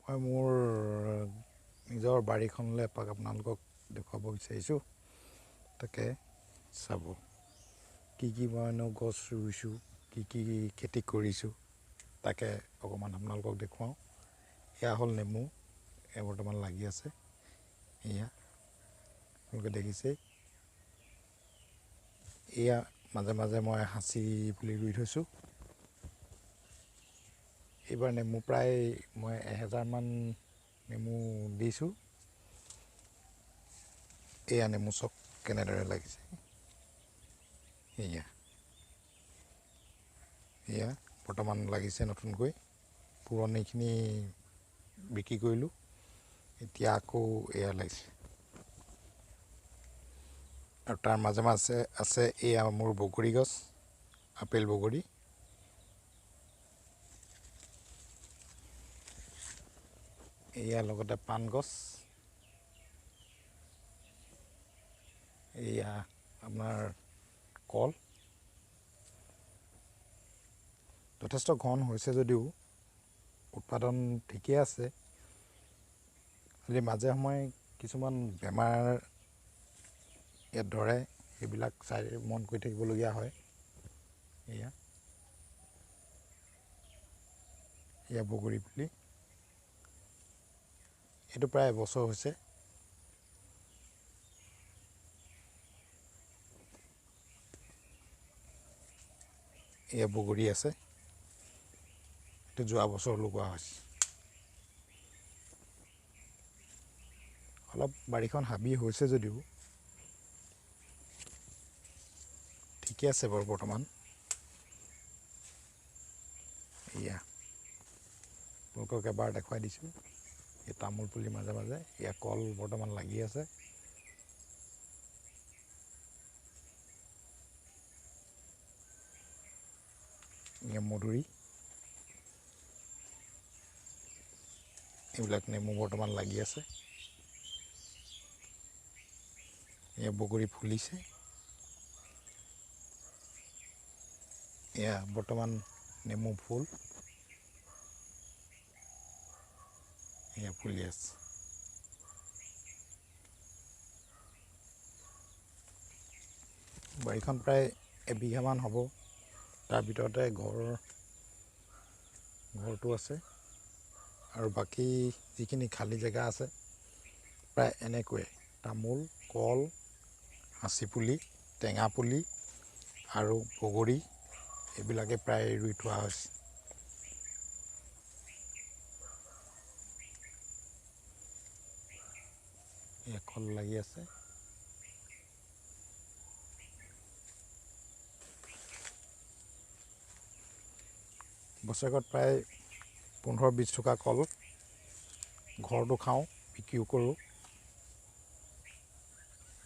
মই মোৰ নিজৰ বাৰীখনলৈ এপাক আপোনালোকক দেখুৱাব বিচাৰিছোঁ। তাকে চাব কি মইনো গছ ৰুইছোঁ, কি খেতি কৰিছোঁ, তাকে অকণমান আপোনালোকক দেখুৱাওঁ। এয়া হ'ল নেমু, এয়া বৰ্তমান লাগি আছে। এয়া আপোনালোকে দেখিছে। এয়া মাজে মাজে মই সাঁচি পুলি ৰুই থৈছোঁ। এইবাৰ নেমু প্ৰায় মই 1000মান নেমু দিছোঁ। এয়া নেমু চব কেনেদৰে লাগিছে। এয়া বৰ্তমান লাগিছে নতুনকৈ। পুৰণিখিনি বিক্ৰী কৰিলোঁ, এতিয়া আকৌ এয়া লাগিছে। আৰু তাৰ মাজে মাজে আছে এয়া মোৰ বগৰী গছ, আপেল বগৰী। এয়া লগতে পাণ গছ। এয়া আপোনাৰ কল। যথেষ্ট ঘন হৈছে যদিও উৎপাদন ঠিকেই আছে। খালি মাজে সময়ে কিছুমান বেমাৰ ইয়াত ধৰে, সেইবিলাক চাই মন কৰি থাকিবলগীয়া হয়। এয়া বগৰী পুলি। এইটো প্ৰায় এবছৰ হৈছে। এয়া বগৰী আছে, এইটো যোৱা বছৰ লগোৱা হৈছে। অলপ বাৰীখন হাবি হৈছে যদিও ঠিকে আছে বাৰু বৰ্তমান। এয়া আপোনালোকক এবাৰ দেখুৱাই দিছোঁ। এই তামোল পুলি মাজে মাজে, এয়া কল বৰ্তমান লাগি আছে। এয়া মধুৰি। এইবিলাক নেমু বৰ্তমান লাগি আছে। এয়া বগৰী ফুলিছে। এয়া বৰ্তমান নেমু ফুল। এয়া ফুলি আছে। বাৰীখন প্ৰায় এবিঘামান হ'ব। তাৰ ভিতৰতে ঘৰটো আছে, আৰু বাকী যিখিনি খালী জেগা আছে প্ৰায় এনেকৈয়ে তামোল, কল, সাঁচি পুলি, টেঙা পুলি আৰু বগৰী, এইবিলাকে প্ৰায় ৰুই থোৱা হৈছে। এয়া কল লাগি আছে। বছৰেকত প্ৰায় 15-20 থোকা কল ঘৰতো খাওঁ, বিক্ৰীও কৰোঁ।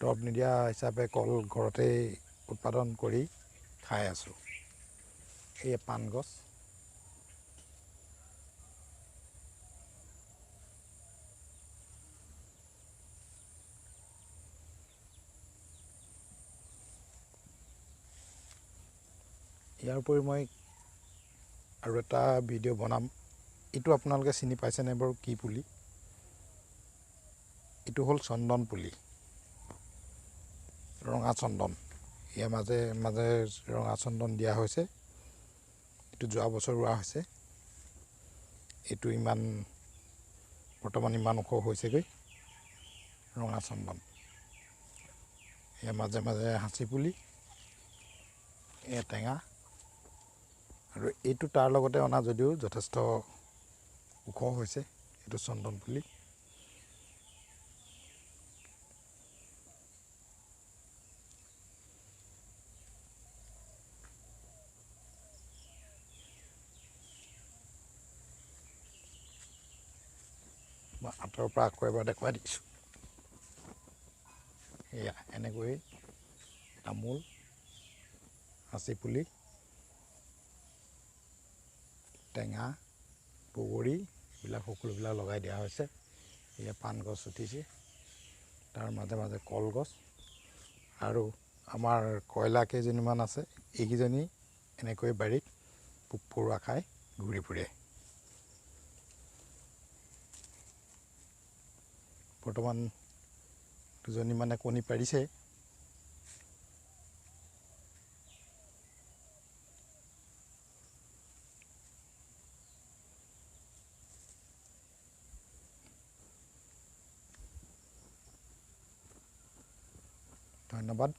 দৰৱ নিদিয়া হিচাপে কল ঘৰতেই উৎপাদন কৰি খাই আছোঁ। এয়া পাণ গছ। ইয়াৰ উপৰি মই আৰু এটা ভিডিঅ' বনাম। এইটো আপোনালোকে চিনি পাইছেনে বাৰু কি পুলি? এইটো হ'ল চন্দন পুলি, ৰঙা চন্দন। ইয়াৰ মাজে মাজে ৰঙা চন্দন দিয়া হৈছে। এইটো যোৱা বছৰ ৰোৱা হৈছে। এইটো বৰ্তমান ইমান ওখ হৈছেগৈ, ৰঙা চন্দন। ইয়াৰ মাজে মাজে সাঁচি পুলি, এয়া টেঙা। আৰু এইটো তাৰ লগতে অনা যদিও যথেষ্ট ওখ হৈছে, এইটো চন্দন পুলি। মই আঁতৰৰ পৰা আকৌ এবাৰ দেখুৱাই দিছোঁ। এয়া এনেকৈ তামোল, সাঁচি পুলি, টেঙা, বগৰী, এইবিলাক সকলোবিলাক লগাই দিয়া হৈছে। এয়া পাণ গছ উঠিছে, তাৰ মাজে মাজে কলগছ, আৰু আমাৰ কয়লা কেইজনীমান আছে। এইকেইজনী এনেকৈ বাৰীত পোক পৰুৱা খাই ঘূৰি ফুৰে। বৰ্তমান দুজনী মানে কণী পাৰিছে। ধন্যবাদ।